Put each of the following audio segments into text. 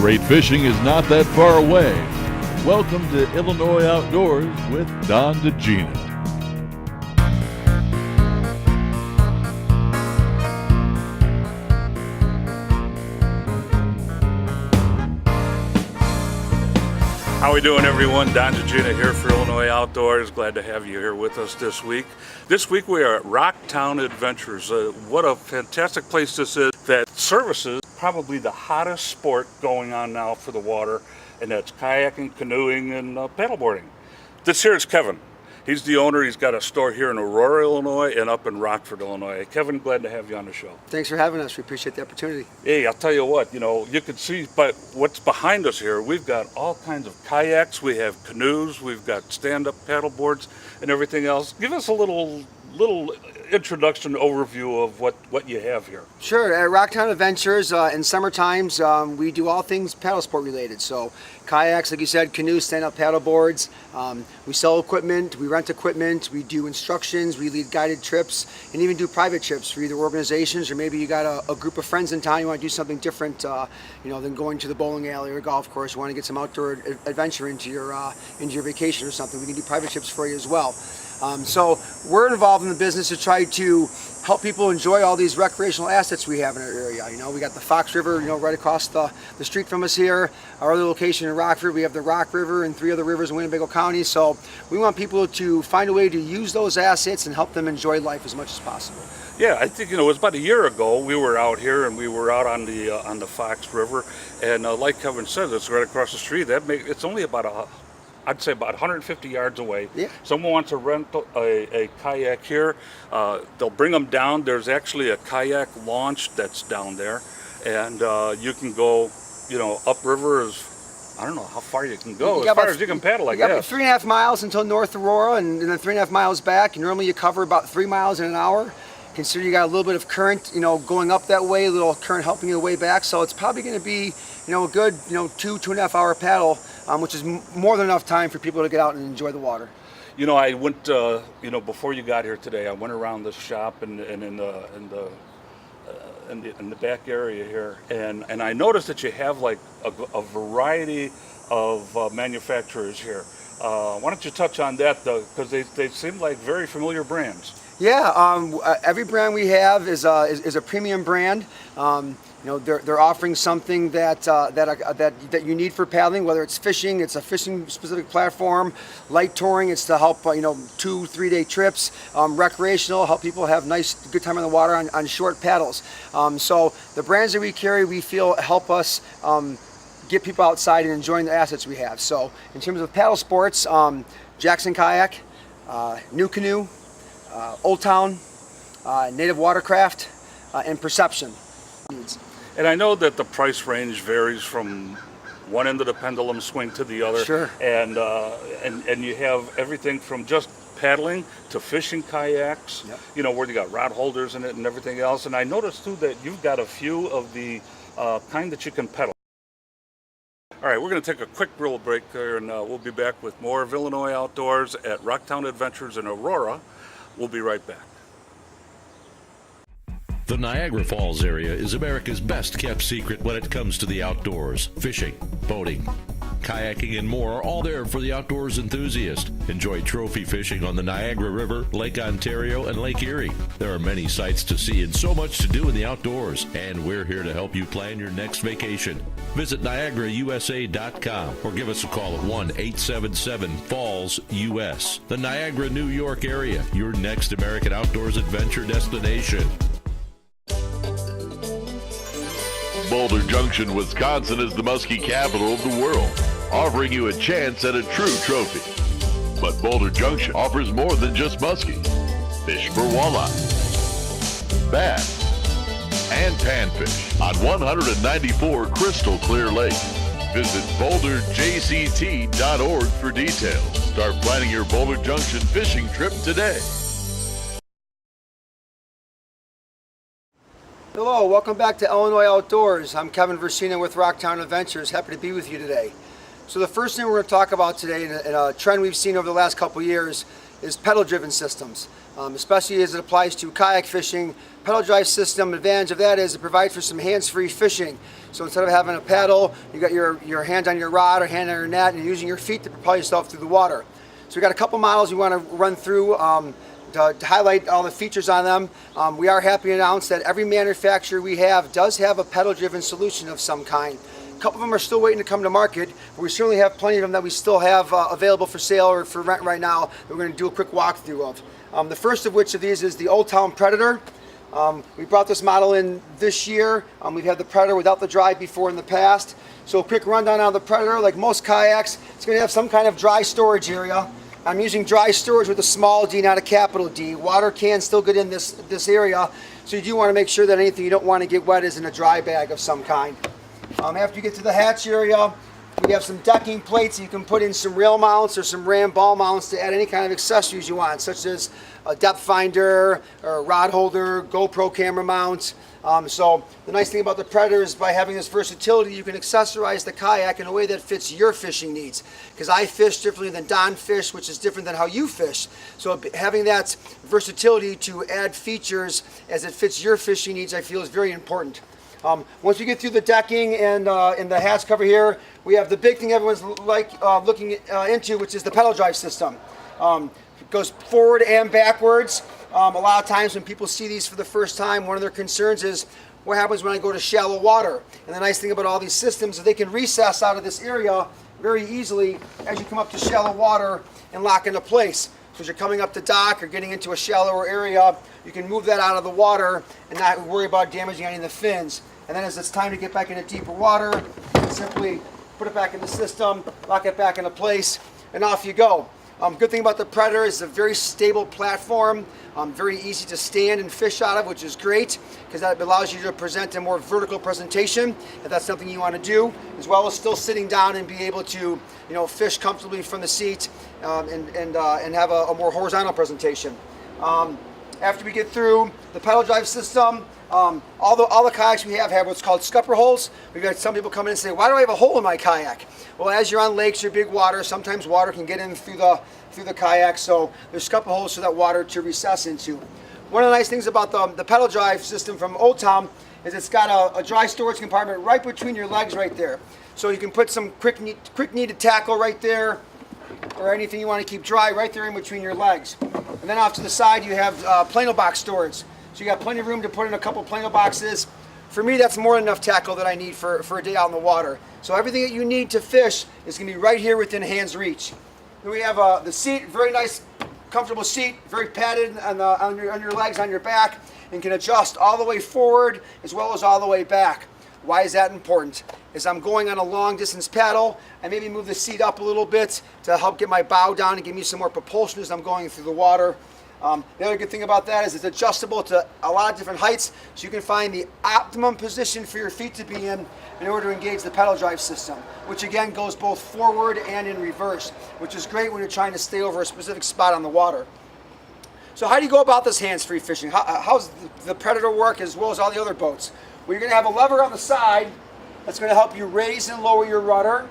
Great fishing is not that far away. Welcome to Illinois Outdoors with Don Dziedzina. How are we doing, everyone? Don Dziedzina here for Illinois Outdoors. Glad to have you here with us this week. This week we are at Rocktown Adventures. What a fantastic place this is that services probably the hottest sport going on now for the water, and that's kayaking, canoeing, and paddleboarding. This here is Kevin. He's the owner. He's got a store here in Aurora, Illinois, and up in Rockford, Illinois. Kevin, glad to have you on the show. Thanks for having us. We appreciate the opportunity. Hey, I'll tell you what, you can see, but what's behind us here, we've got all kinds of kayaks, we have canoes, we've got stand-up paddle boards, and everything else. Give us a little introduction overview of what you have here. Sure. At Rocktown Adventures, in summer times, we do all things paddle sport related. So kayaks, like you said, canoes, stand-up paddle boards. We sell equipment, we rent equipment, we do instructions, we lead guided trips, and even do private trips for either organizations or maybe you got a group of friends in town, you want to do something different than going to the bowling alley or golf course. You want to get some outdoor adventure into your vacation or something. We can do private trips for you as well. So we're involved in the business to try to help people enjoy all these recreational assets we have in our area. We got the Fox River, right across the street from us here. Our other location in Rockford, we have the Rock River and 3 other rivers in Winnebago County. So we want people to find a way to use those assets and help them enjoy life as much as possible. Yeah, I think it was about a year ago we were out here and we were out on the Fox River, and like Kevin said, it's right across the street. It's only about I'd say about 150 yards away. Yeah. Someone wants to rent a kayak here, they'll bring them down. There's actually a kayak launch that's down there, and you can go, upriver I don't know how far you can go, as far as you can paddle, I guess. 3.5 miles until North Aurora, and then 3.5 miles back. And normally you cover about 3 miles in an hour. Consider you got a little bit of current, going up that way, a little current helping you the way back. So it's probably going to be, a good, 2.5 hour paddle, which is more than enough time for people to get out and enjoy the water. I went, before you got here today, I went around the shop and in the back area here, and I noticed that you have like a variety of manufacturers here. Why don't you touch on that, though, because they seem like very familiar brands. Yeah, every brand we have is a premium brand. They're offering something that you need for paddling, whether it's fishing, it's a fishing specific platform, light touring, it's to help 2-3 day trips, recreational, help people have good time on the water on short paddles. So the brands that we carry, we feel help us get people outside and enjoying the assets we have. So in terms of paddle sports, Jackson Kayak, New Canoe, Old Town, Native Watercraft, and Perception. And I know that the price range varies from one end of the pendulum swing to the other. Sure. And you have everything from just paddling to fishing kayaks, Yep. Where you got rod holders in it and everything else. And I noticed too that you've got a few of the kind that you can pedal. All right, we're going to take a quick real break there, and we'll be back with more of Illinois Outdoors at Rocktown Adventures in Aurora. We'll be right back. The Niagara Falls area is America's best kept secret when it comes to the outdoors. Fishing, boating, kayaking, and more are all there for the outdoors enthusiast. Enjoy trophy fishing on the Niagara River, Lake Ontario, and Lake Erie. There are many sights to see and so much to do in the outdoors, and we're here to help you plan your next vacation. Visit NiagaraUSA.com or give us a call at 1-877-FALLS-US. The Niagara, New York area, your next American outdoors adventure destination. Boulder Junction, Wisconsin is the musky capital of the world, offering you a chance at a true trophy. But Boulder Junction offers more than just muskie. Fish for walleye, bass, and panfish on 194 crystal clear lake. Visit boulderjct.org for details. Start planning your Boulder Junction fishing trip today. Hello, welcome back to Illinois Outdoors. I'm Kevin Versina with Rocktown Adventures. Happy to be with you today. So the first thing we're going to talk about today, and a trend we've seen over the last couple years, is pedal-driven systems. especially as it applies to kayak fishing. Pedal drive system, advantage of that is it provides for some hands-free fishing. So instead of having a paddle, you got your hand on your rod or hand on your net and you're using your feet to propel yourself through the water. So we got a couple models we want to run through to highlight all the features on them. We are happy to announce that every manufacturer we have does have a pedal-driven solution of some kind. A couple of them are still waiting to come to market, but we certainly have plenty of them that we still have available for sale or for rent right now that we're going to do a quick walkthrough of. The first of which of these is the Old Town Predator. We brought this model in this year. We've had the Predator without the drive before in the past. So a quick rundown on the Predator. Like most kayaks, it's going to have some kind of dry storage area. I'm using dry storage with a small D, not a capital D. Water can still get in this area, so you do want to make sure that anything you don't want to get wet is in a dry bag of some kind. After you get to the hatch area, we have some decking plates. You can put in some rail mounts or some ram ball mounts to add any kind of accessories you want, such as a depth finder or a rod holder, GoPro camera mount. So the nice thing about the Predator is by having this versatility, you can accessorize the kayak in a way that fits your fishing needs. Because I fish differently than Don fish, which is different than how you fish. So having that versatility to add features as it fits your fishing needs, I feel is very important. Once we get through the decking and in the hatch cover here, we have the big thing everyone's looking into, which is the pedal drive system. It goes forward and backwards. A lot of times when people see these for the first time, one of their concerns is what happens when I go to shallow water. And the nice thing about all these systems is they can recess out of this area very easily as you come up to shallow water and lock into place. So as you're coming up the dock or getting into a shallower area, you can move that out of the water and not worry about damaging any of the fins. And then as it's time to get back into deeper water, simply put it back in the system, lock it back into place, and off you go. Good thing about the Predator is it's a very stable platform, very easy to stand and fish out of, which is great because that allows you to present a more vertical presentation if that's something you want to do, as well as still sitting down and be able to, fish comfortably from the seat and have a more horizontal presentation. After we get through the pedal drive system, all the kayaks we have what's called scupper holes. We've got some people come in and say, why do I have a hole in my kayak? Well, as you're on lakes or big water, sometimes water can get in through the kayak, so there's scupper holes for that water to recess into. One of the nice things about the pedal drive system from Old Town is it's got a dry storage compartment right between your legs right there. So you can put some quick needed tackle right there, or anything you want to keep dry right there in between your legs. And then off to the side you have plano box storage. So you got plenty of room to put in a couple plano boxes. For me, that's more than enough tackle that I need for a day out in the water. So everything that you need to fish is going to be right here within hand's reach. Then we have the seat, very nice, comfortable seat, very padded on your legs, on your back, and can adjust all the way forward as well as all the way back. Why is that important? As I'm going on a long distance paddle, I maybe move the seat up a little bit to help get my bow down and give me some more propulsion as I'm going through the water. The other good thing about that is it's adjustable to a lot of different heights, so you can find the optimum position for your feet to be in order to engage the pedal drive system, which again goes both forward and in reverse, which is great when you're trying to stay over a specific spot on the water. So how do you go about this hands-free fishing? How's the Predator work as well as all the other boats? Well, you're going to have a lever on the side that's going to help you raise and lower your rudder.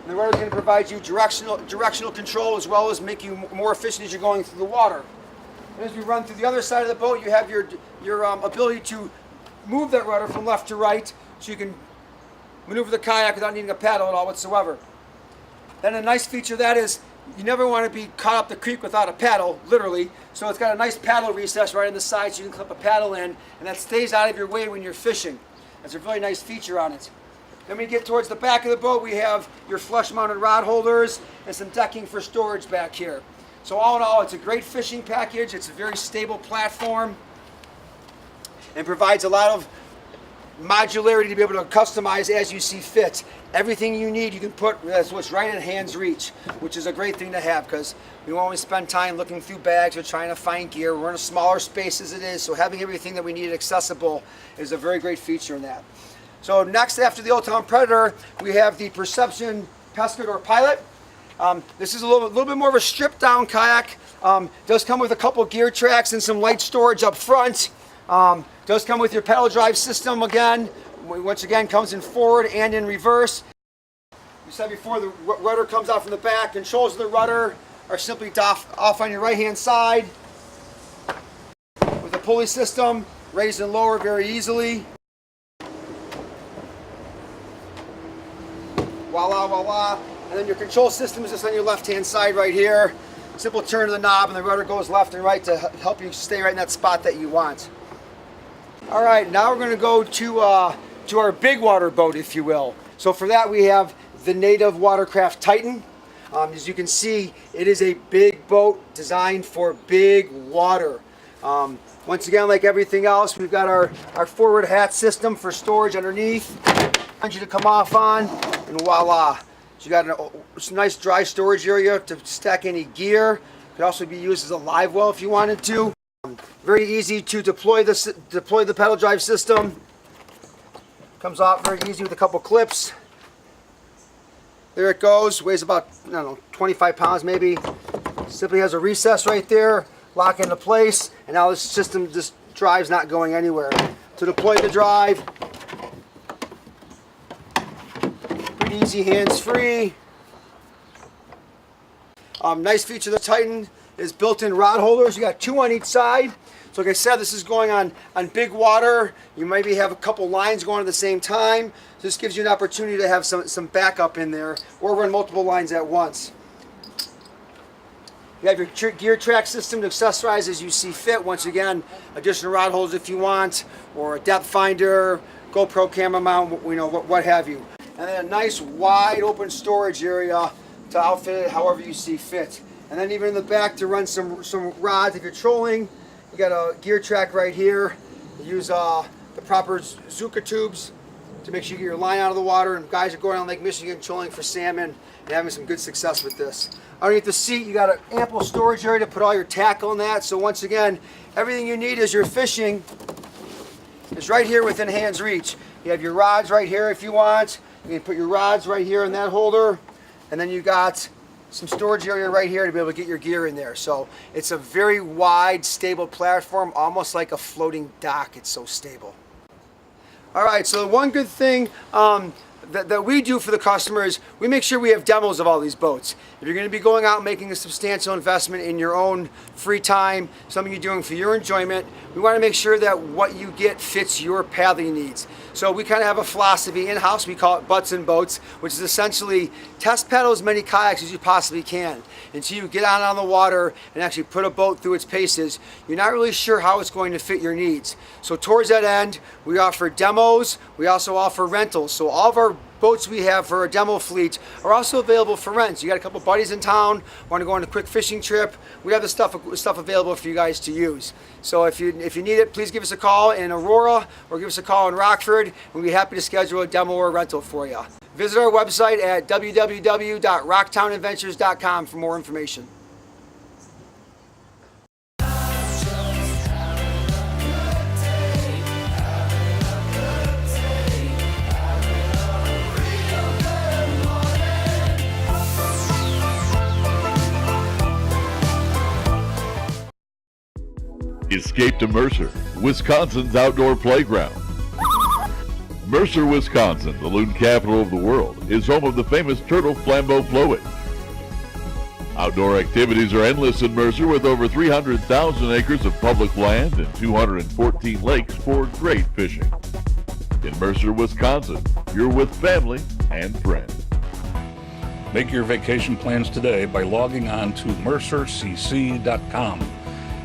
And the rudder is going to provide you directional control as well as make you more efficient as you're going through the water. And as we run through the other side of the boat, you have your ability to move that rudder from left to right, so you can maneuver the kayak without needing a paddle at all whatsoever. Then a nice feature of that is you never want to be caught up the creek without a paddle, literally. So it's got a nice paddle recess right on the side, so you can clip a paddle in, and that stays out of your way when you're fishing. That's a really nice feature on it. Then we get towards the back of the boat, we have your flush-mounted rod holders and some decking for storage back here. So all in all, it's a great fishing package. It's a very stable platform and provides a lot of modularity to be able to customize as you see fit. Everything you need you can put, that's what's right at hand's reach, which is a great thing to have because we won't always spend time looking through bags or trying to find gear. We're in a smaller space as it is, so having everything that we need accessible is a very great feature in that. So next, after the Old Town Predator, we have the Perception Pescador Pilot. This is a little bit more of a stripped down kayak. Does come with a couple gear tracks and some light storage up front. Does come with your pedal drive system again, which again comes in forward and in reverse. We said before the rudder comes out from the back. Controls of the rudder are simply off on your right hand side. pulley system, raise and lower very easily. Voila, voila. And then your control system is just on your left-hand side right here. Simple turn of the knob and the rudder goes left and right to help you stay right in that spot that you want. All right, now we're going to go to our big water boat, if you will. So for that we have the native watercraft Titan. As you can see, it is a big boat designed for big water. Once again, like everything else, we've got our forward hatch system for storage underneath. I want you to come off on, and voila. So you got a nice dry storage area to stack any gear. Could also be used as a live well if you wanted to. Very easy to deploy the pedal drive system. Comes off very easy with a couple clips. There it goes. Weighs about, I don't know, 25 pounds maybe. Simply has a recess right there. Lock into place. And now this drive's not going anywhere. To deploy the drive, pretty easy, hands-free. Nice feature of the Titan is built-in rod holders. You got 2 on each side. So like I said, this is going on big water. You maybe have a couple lines going at the same time. So this gives you an opportunity to have some backup in there or run multiple lines at once. You have your gear track system to accessorize as you see fit. Once again, additional rod holders if you want, or a depth finder, GoPro camera mount, what have you. And then a nice wide open storage area to outfit it however you see fit. And then even in the back to run some rods if you're trolling. You got a gear track right here. You use the proper Zuka tubes to make sure you get your line out of the water. And guys are going on Lake Michigan trolling for salmon and having some good success with this. Underneath the seat, you got an ample storage area to put all your tackle in that. So once again, everything you need as you're fishing is right here within hand's reach. You have your rods right here if you want. You can put your rods right here in that holder. And then you got some storage area right here to be able to get your gear in there. So it's a very wide, stable platform, almost like a floating dock. It's so stable. All right, so the one good thing that we do for the customers, we make sure we have demos of all these boats. If you're going to be going out and making a substantial investment in your own free time, something you're doing for your enjoyment, we want to make sure that what you get fits your paddling needs. So we kind of have a philosophy in-house, we call it butts and boats, which is essentially test paddle as many kayaks as you possibly can. Until you get out on the water and actually put a boat through its paces, you're not really sure how it's going to fit your needs. So towards that end, we offer demos, we also offer rentals. So all of our boats we have for our demo fleet are also available for rent. So you got a couple buddies in town, want to go on a quick fishing trip, we have the stuff available for you guys to use. So if you need it, please give us a call in Aurora or give us a call in Rockford. We'll be happy to schedule a demo or a rental for you. Visit our website at www.rocktownadventures.com for more information. Escape to Mercer, Wisconsin's outdoor playground. Mercer, Wisconsin, the loon capital of the world, is home of the famous turtle flambeau float. Outdoor activities are endless in Mercer with over 300,000 acres of public land and 214 lakes for great fishing. In Mercer, Wisconsin, you're with family and friends. Make your vacation plans today by logging on to mercercc.com.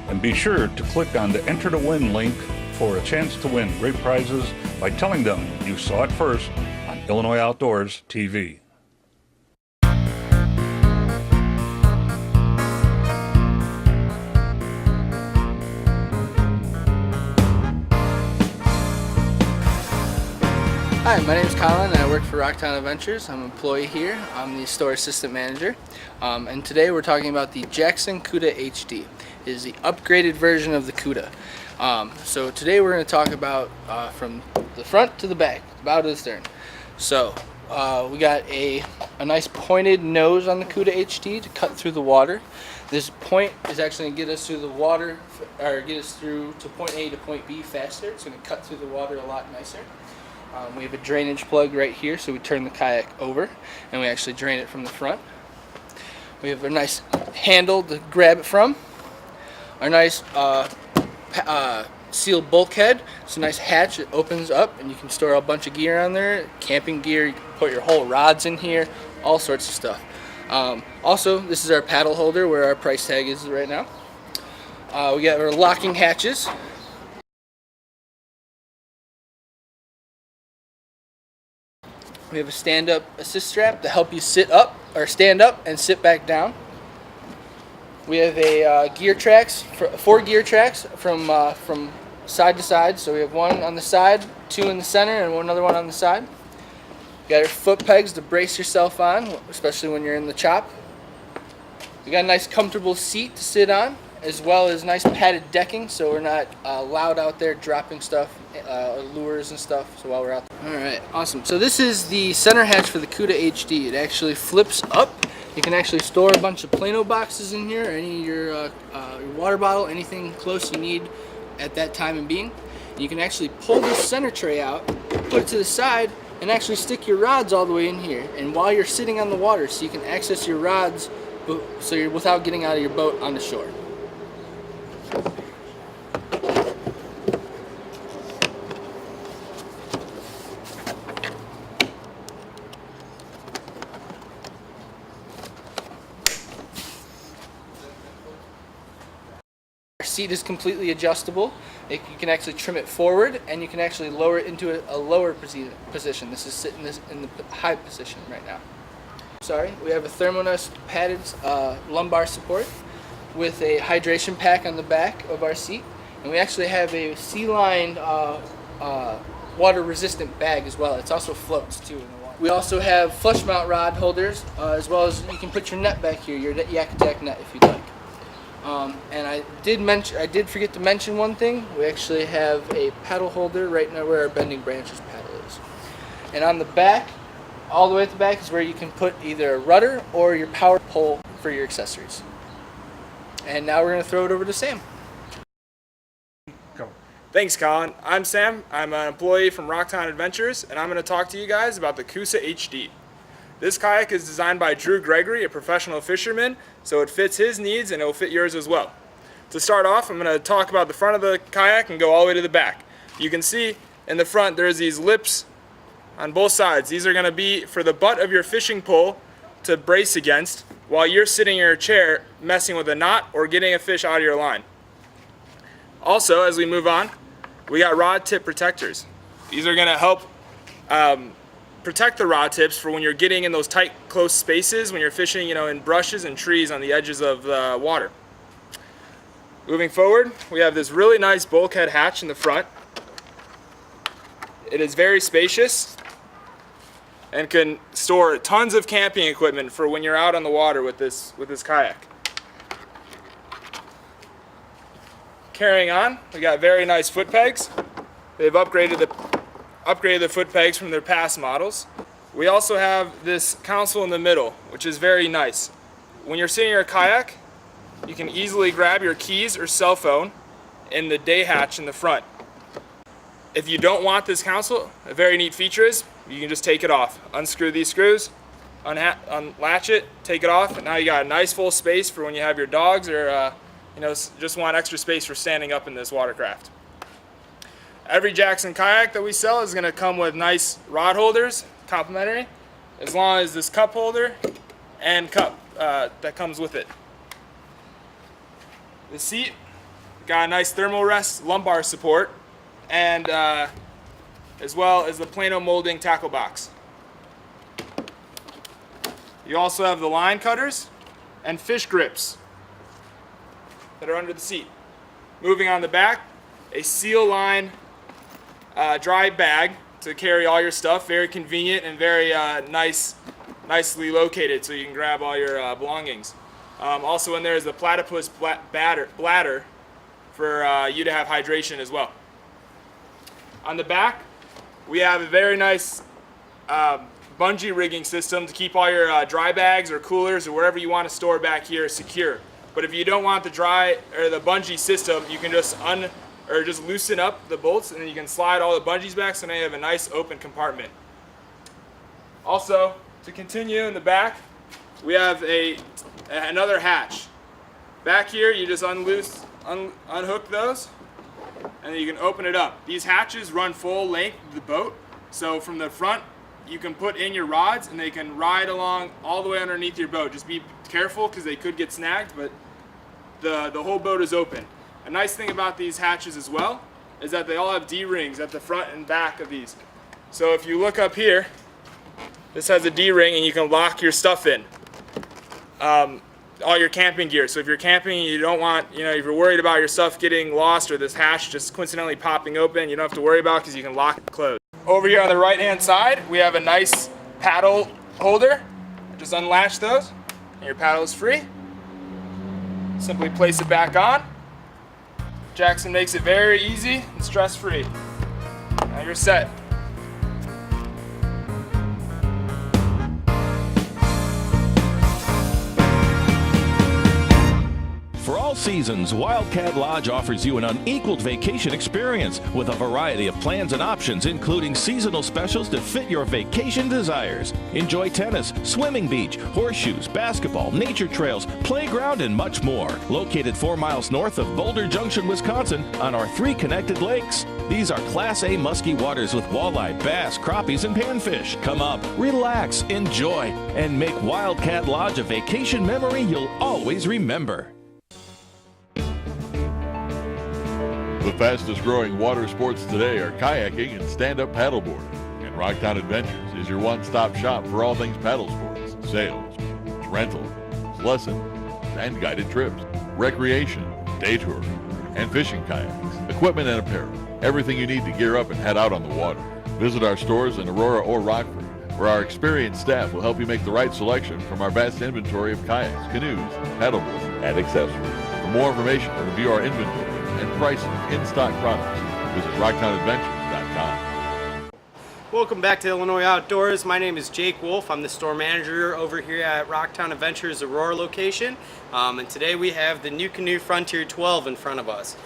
And be sure to click on the Enter to Win link for a chance to win great prizes by telling them you saw it first on Illinois Outdoors TV. Hi, my name is Colin and I work for Rocktown Adventures. I'm an employee here. I'm the store assistant manager. And today we're talking about the Jackson CUDA HD. It is the upgraded version of the CUDA. So today we're going to talk about from the front to the back, the bow to the stern. So we got a nice pointed nose on the CUDA HD to cut through the water. This point is actually going to get us through the water, or get us through to point A to point B faster. It's going to cut through the water a lot nicer. We have a drainage plug right here, so we turn the kayak over and we actually drain it from the front. We have a nice handle to grab it from. Our nice sealed bulkhead. It's a nice hatch. It opens up and you can store a bunch of gear on there. Camping gear, you can put your whole rods in here, all sorts of stuff. Also, this is our paddle holder where our price tag is right now. We got our locking hatches. We have a stand-up assist strap to help you sit up or stand up and sit back down. We have a gear tracks, 4 gear tracks from side to side. So we have one on the side, 2 in the center, and another one on the side. You got your foot pegs to brace yourself on, especially when you're in the chop. We got a nice comfortable seat to sit on, as well as nice padded decking, so we're not loud out there dropping stuff, lures and stuff. So while we're out there. All right, awesome. So this is the center hatch for the CUDA HD. It actually flips up. You can actually store a bunch of Plano boxes in here, any of your water bottle, anything close you need at that time and being. And you can actually pull this center tray out, put it to the side, and actually stick your rods all the way in here. And while you're sitting on the water, so you can access your rods, so you're without getting out of your boat on the shore. Our seat is completely adjustable. You can actually trim it forward, and you can actually lower it into a lower position. This is sitting in the high position right now. Sorry, we have a Thermonest padded lumbar support with a hydration pack on the back of our seat, and we actually have a sea-lined water-resistant bag as well. It also floats too in the water. We also have flush mount rod holders, as well as you can put your net back here, your Yak Attack net if you'd like. And I did forget to mention one thing. We actually have a paddle holder right now where our bending branches paddle is. And on the back, all the way at the back, is where you can put either a rudder or your power pole for your accessories. And now we're going to throw it over to Sam. Go. Thanks, Colin. I'm Sam. I'm an employee from Rocktown Adventures, and I'm going to talk to you guys about the CUSA HD. This kayak is designed by Drew Gregory, a professional fisherman, so it fits his needs and it will fit yours as well. To start off, I'm going to talk about the front of the kayak and go all the way to the back. You can see in the front there's these lips on both sides. These are going to be for the butt of your fishing pole to brace against while you're sitting in your chair messing with a knot or getting a fish out of your line. Also, as we move on, we got rod tip protectors. These are going to help protect the rod tips for when you're getting in those tight, close spaces when you're fishing, in brushes and trees on the edges of the water. Moving forward, we have this really nice bulkhead hatch in the front. It is very spacious and can store tons of camping equipment for when you're out on the water with this kayak. Carrying on, we got very nice foot pegs. They've upgraded the foot pegs from their past models. We also have this console in the middle, which is very nice. When you're sitting in your kayak, you can easily grab your keys or cell phone in the day hatch in the front. If you don't want this console, a very neat feature is you can just take it off. Unscrew these screws, unlatch it, take it off, and now you got a nice full space for when you have your dogs or just want extra space for standing up in this watercraft. Every Jackson kayak that we sell is going to come with nice rod holders, complimentary, as long as this cup holder and cup that comes with it. The seat got a nice Thermarest lumbar support, and as well as the Plano molding tackle box. You also have the line cutters and fish grips that are under the seat. Moving on the back, a seal line dry bag to carry all your stuff. Very convenient and very nicely located, so you can grab all your belongings. Also in there is the platypus bladder for you to have hydration as well. On the back, we have a very nice bungee rigging system to keep all your dry bags or coolers or wherever you want to store back here secure. But if you don't want the bungee system, you can just loosen up the bolts, and then you can slide all the bungees back, so now you have a nice open compartment. Also, to continue in the back, we have another hatch. Back here, you just unhook those, and then you can open it up. These hatches run full length of the boat, so from the front you can put in your rods and they can ride along all the way underneath your boat. Just be careful because they could get snagged, but the whole boat is open. A nice thing about these hatches as well is that they all have D-rings at the front and back of these. So if you look up here, this has a D-ring and you can lock your stuff in. All your camping gear. So if you're camping and you don't want, if you're worried about your stuff getting lost or this hatch just coincidentally popping open, you don't have to worry about it because you can lock it closed. Over here on the right hand side, we have a nice paddle holder. Just unlatch those and your paddle is free. Simply place it back on. Jackson makes it very easy and stress-free. Now you're set. For all seasons, WILDCAT Lodge offers you an unequaled vacation experience with a variety of plans and options, including seasonal specials to fit your vacation desires. Enjoy tennis, swimming beach, horseshoes, basketball, nature trails, playground, and much more. Located 4 miles north of Boulder Junction, Wisconsin, on our 3 connected lakes. These are Class A musky waters with walleye, bass, crappies, and panfish. Come up, relax, enjoy, and make WILDCAT Lodge a vacation memory you'll always remember. The fastest growing water sports today are kayaking and stand-up paddleboarding. And Rocktown Adventures is your one-stop shop for all things paddle sports, sails, rentals, lessons, and guided trips, recreation, day touring, and fishing kayaks, equipment and apparel, everything you need to gear up and head out on the water. Visit our stores in Aurora or Rockford, where our experienced staff will help you make the right selection from our vast inventory of kayaks, canoes, paddleboards, and accessories. For more information or to view our inventory and pricing of in-stock products, visit RocktownAdventures.com. Welcome back to Illinois Outdoors. My name is Jake Wolf. I'm the store manager over here at Rocktown Adventures Aurora location. And today we have the NuCanoe Frontier 12 in front of us.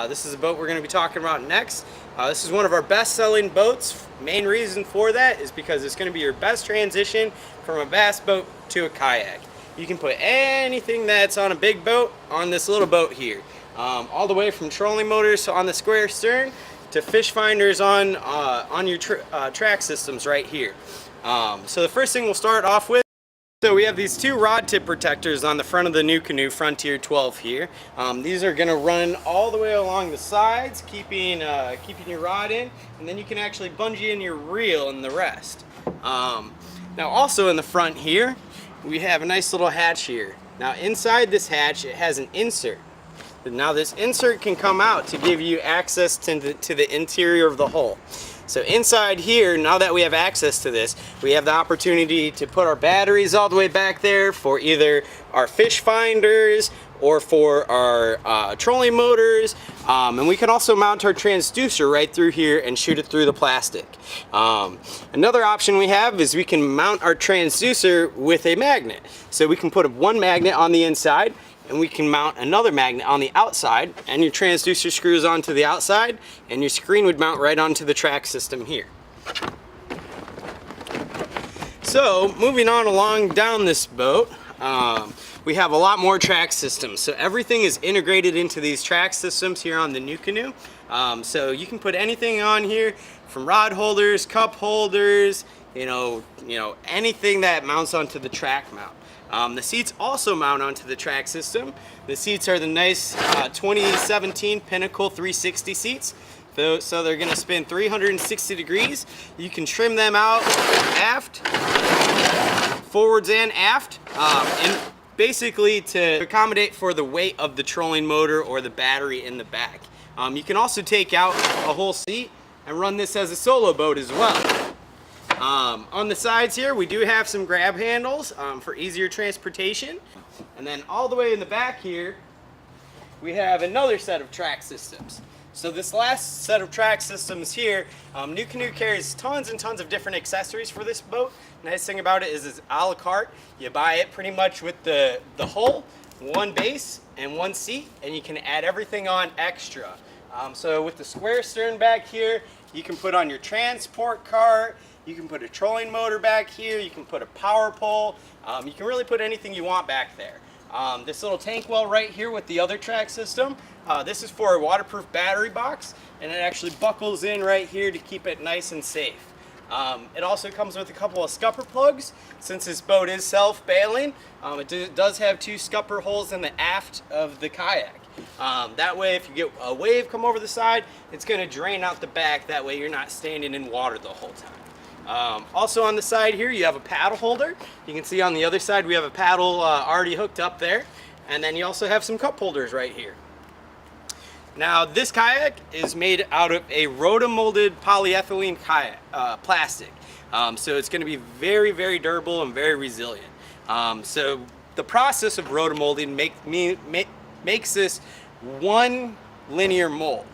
This is a boat we're going to be talking about next. This is one of our best-selling boats. Main reason for that is because it's going to be your best transition from a bass boat to a kayak. You can put anything that's on a big boat on this little boat here. All the way from trolling motors on the square stern to fish finders on your track systems right here. So the first thing we'll start off with, so we have these 2 rod tip protectors on the front of the NuCanoe Frontier 12 here. These are going to run all the way along the sides, keeping your rod in, and then you can actually bungee in your reel and the rest. Now also in the front here, we have a nice little hatch here. Now inside this hatch, it has an insert. Now this insert can come out to give you access to the interior of the hull. So inside here, now that we have access to this, we have the opportunity to put our batteries all the way back there for either our fish finders or for our trolling motors, and we can also mount our transducer right through here and shoot it through the plastic. Another option we have is we can mount our transducer with a magnet. So we can put one magnet on the inside, and we can mount another magnet on the outside, and your transducer screws onto the outside, and your screen would mount right onto the track system here. So moving on along down this boat, we have a lot more track systems. So everything is integrated into these track systems here on the NuCanoe. So you can put anything on here, from rod holders, cup holders, anything that mounts onto the track mount. The seats also mount onto the track system. The seats are the nice 2017 Pinnacle 360 seats. So they're going to spin 360 degrees. You can trim them out aft, forwards and aft, and basically to accommodate for the weight of the trolling motor or the battery in the back. You can also take out a whole seat and run this as a solo boat as well. On the sides here, we do have some grab handles for easier transportation. And then all the way in the back here, we have another set of track systems. So this last set of track systems here, NuCanoe carries tons and tons of different accessories for this boat. Nice thing about it is it's a la carte. You buy it pretty much with the hull, one base, and one seat, and you can add everything on extra. So with the square stern back here, you can put on your transport cart, you can put a trolling motor back here, you can put a power pole, you can really put anything you want back there. This little tank well right here with the other track system, This is for a waterproof battery box, and it actually buckles in right here to keep it nice and safe. It also comes with a couple of scupper plugs. Since this boat is self-bailing, it does have 2 scupper holes in the aft of the kayak. That way, if you get a wave come over the side, it's going to drain out the back. That way you're not standing in water the whole time. Also on the side here, you have a paddle holder. You can see on the other side we have a paddle already hooked up there. And then you also have some cup holders right here. Now this kayak is made out of a rotomolded polyethylene kayak, plastic. So it's going to be very, very durable and very resilient. So the process of rotomolding makes this one linear mold,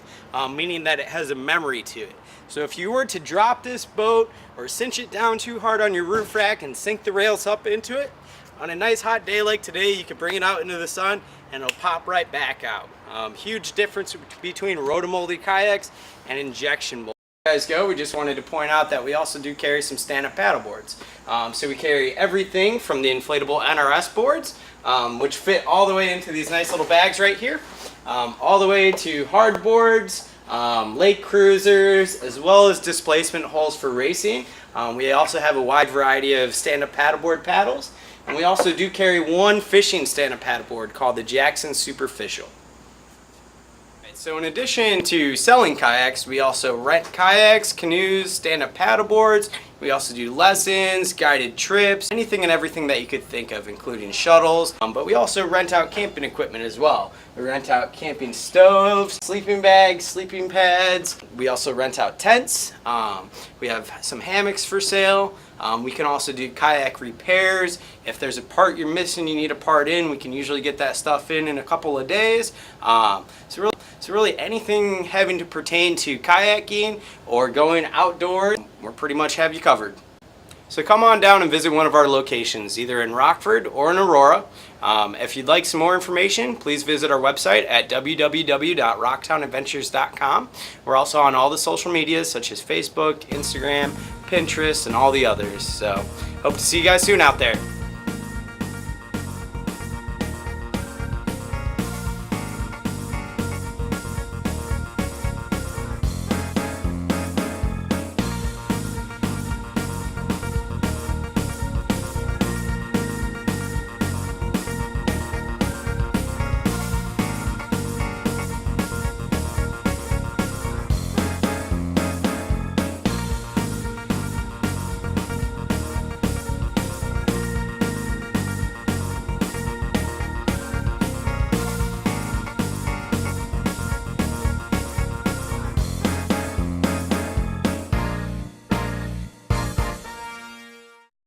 meaning that it has a memory to it. So if you were to drop this boat or cinch it down too hard on your roof rack and sink the rails up into it, on a nice hot day like today, you can bring it out into the sun and it'll pop right back out. Huge difference between rotomolded kayaks and injection mold. Guys go, we just wanted to point out that we also do carry some stand-up paddle boards. So we carry everything from the inflatable NRS boards, which fit all the way into these nice little bags right here, all the way to hard boards, lake cruisers, as well as displacement holes for racing. We also have a wide variety of stand-up paddleboard paddles, and we also do carry one fishing stand-up paddleboard called the Jackson Superficial. So in addition to selling kayaks, we also rent kayaks, canoes, stand-up paddleboards. We also do lessons, guided trips, anything and everything that you could think of, including shuttles. But we also rent out camping equipment as well. We rent out camping stoves, sleeping bags, sleeping pads. We also rent out tents. We have some hammocks for sale. We can also do kayak repairs. If there's a part you're missing, you need a part in, we can usually get that stuff in a couple of days. So really anything having to pertain to kayaking or going outdoors, we're pretty much have you covered. So come on down and visit one of our locations, either in Rockford or in Aurora. If you'd like some more information, please visit our website at www.rocktownadventures.com. We're also on all the social medias such as Facebook, Instagram, Pinterest, and all the others. So hope to see you guys soon out there.